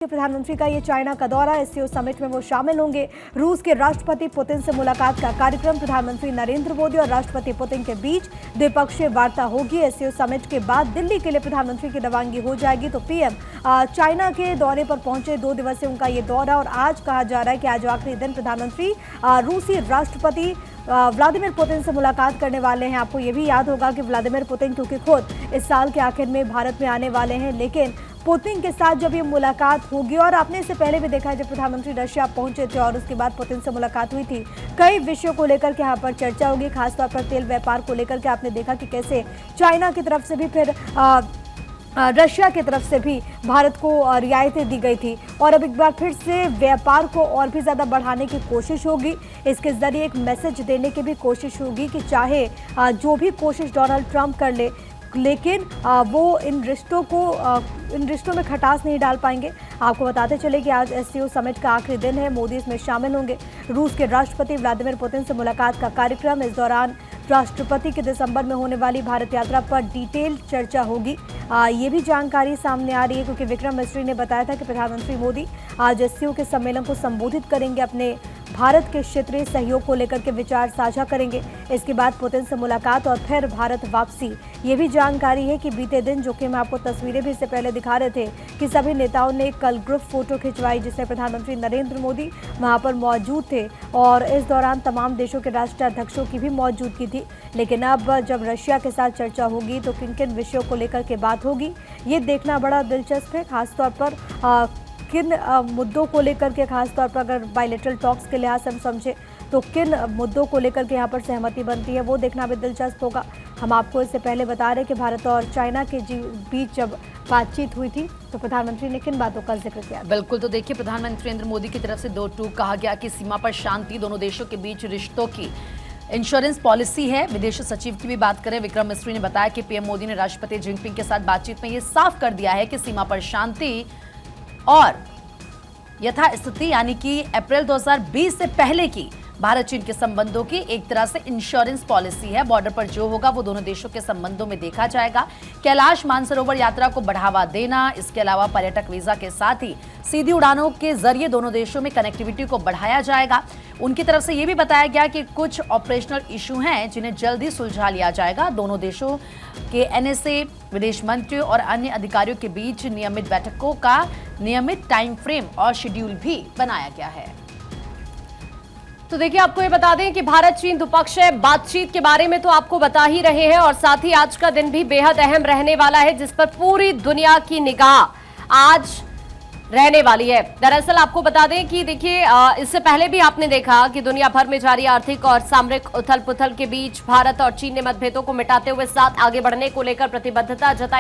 प्रधानमंत्री का ये चाइना का दौरा, एससीओ समिट में वो शामिल होंगे। रूस के राष्ट्रपति पुतिन से मुलाकात का कार्यक्रम, प्रधानमंत्री नरेंद्र मोदी और राष्ट्रपति पुतिन के बीच द्विपक्षीय वार्ता होगी। एससीओ समिट के बाद दिल्ली के लिए प्रधानमंत्री की रवानगी हो जाएगी। तो पीएम चाइना के दौरे पर पहुंचे, 2 दिवसीय उनका ये दौरा और आज कहा जा रहा है कि आज आखिरी दिन प्रधानमंत्री रूसी राष्ट्रपति व्लादिमीर पुतिन से मुलाकात करने वाले हैं। आपको ये भी याद होगा कि व्लादिमीर पुतिन क्योंकि खुद इस साल के आखिर में भारत में आने वाले हैं, लेकिन पुतिन के साथ जब ये मुलाकात होगी, और आपने इससे पहले भी देखा है जब प्रधानमंत्री रशिया पहुंचे थे और उसके बाद पुतिन से मुलाकात हुई थी, कई विषयों को लेकर के यहाँ पर चर्चा होगी, खासतौर पर तेल व्यापार को लेकर के। आपने देखा कि कैसे चाइना की तरफ से भी फिर रशिया की तरफ से भी भारत को रियायतें दी गई थी, और अब एक बार फिर से व्यापार को और भी ज़्यादा बढ़ाने की कोशिश होगी। इसके ज़रिए एक मैसेज देने की भी कोशिश होगी कि चाहे जो भी कोशिश डोनाल्ड ट्रंप कर ले, लेकिन वो इन रिश्तों में खटास नहीं डाल पाएंगे। आपको बताते चले कि आज एससीओ समिट का आखिरी दिन है, मोदी इसमें शामिल होंगे। रूस के राष्ट्रपति व्लादिमीर पुतिन से मुलाकात का कार्यक्रम, इस दौरान राष्ट्रपति की दिसंबर में होने वाली भारत यात्रा पर डिटेल चर्चा होगी। ये भी जानकारी सामने आ रही है क्योंकि विक्रम मिस्री ने बताया था कि प्रधानमंत्री मोदी आज एससीओ के सम्मेलन को संबोधित करेंगे, अपने भारत के क्षेत्रीय सहयोग को लेकर के विचार साझा करेंगे। इसके बाद पुतिन से मुलाकात और फिर भारत वापसी। ये भी जानकारी है कि बीते दिन, जो कि हम आपको तस्वीरें भी इससे पहले दिखा रहे थे, कि सभी नेताओं ने कल ग्रुप फोटो खिंचवाई जिसमें प्रधानमंत्री नरेंद्र मोदी वहां पर मौजूद थे और इस दौरान तमाम देशों के राष्ट्राध्यक्षों की भी मौजूदगी थी। लेकिन अब जब रशिया के साथ चर्चा होगी तो किन किन विषयों को लेकर के बात होगी, ये देखना बड़ा दिलचस्प है। खासतौर पर किन मुद्दों को लेकर के, खासतौर पर अगर बायलैटरल टॉक्स के लिहाज से हम समझे तो किन मुद्दों को लेकर के यहाँ पर सहमति बनती है, वो देखना भी दिलचस्प होगा। हम आपको इससे पहले बता रहे कि भारत और चाइना के बीच जब बातचीत हुई थी तो प्रधानमंत्री ने किन बातों का जिक्र किया। बिल्कुल, तो देखिए प्रधानमंत्री नरेंद्र मोदी की तरफ से 2 टूक कहा गया कि सीमा पर शांति, दोनों देशों के बीच रिश्तों की इंश्योरेंस पॉलिसी है। विदेश सचिव की भी बात करें, विक्रम मिस्री ने बताया कि पीएम मोदी ने राष्ट्रपति जिनपिंग के साथ बातचीत में ये साफ कर दिया है कि सीमा पर शांति और यथास्थिति यानी कि अप्रैल 2020 से पहले की भारत चीन के संबंधों की एक तरह से इंश्योरेंस पॉलिसी है। बॉर्डर पर जो होगा वो दोनों देशों के संबंधों में देखा जाएगा। कैलाश मानसरोवर यात्रा को बढ़ावा देना, इसके अलावा पर्यटक वीजा के साथ ही सीधी उड़ानों के जरिए दोनों देशों में कनेक्टिविटी को बढ़ाया जाएगा। उनकी तरफ से ये भी बताया गया कि कुछ ऑपरेशनल इशू हैं जिन्हें जल्दी सुलझा लिया जाएगा। दोनों देशों के एनएसए, विदेश मंत्री और अन्य अधिकारियों के बीच नियमित बैठकों का नियमित टाइम फ्रेम और शेड्यूल भी बनाया गया है। तो देखिए, आपको ये बता दें कि भारत चीन द्विपक्षीय बातचीत के बारे में तो आपको बता ही रहे हैं, और साथ ही आज का दिन भी बेहद अहम रहने वाला है जिस पर पूरी दुनिया की निगाह आज रहने वाली है। दरअसल आपको बता दें कि देखिए, इससे पहले भी आपने देखा कि दुनिया भर में जारी आर्थिक और सामरिक उथल पुथल के बीच भारत और चीन ने मतभेदों को मिटाते हुए साथ आगे बढ़ने को लेकर प्रतिबद्धता जताई।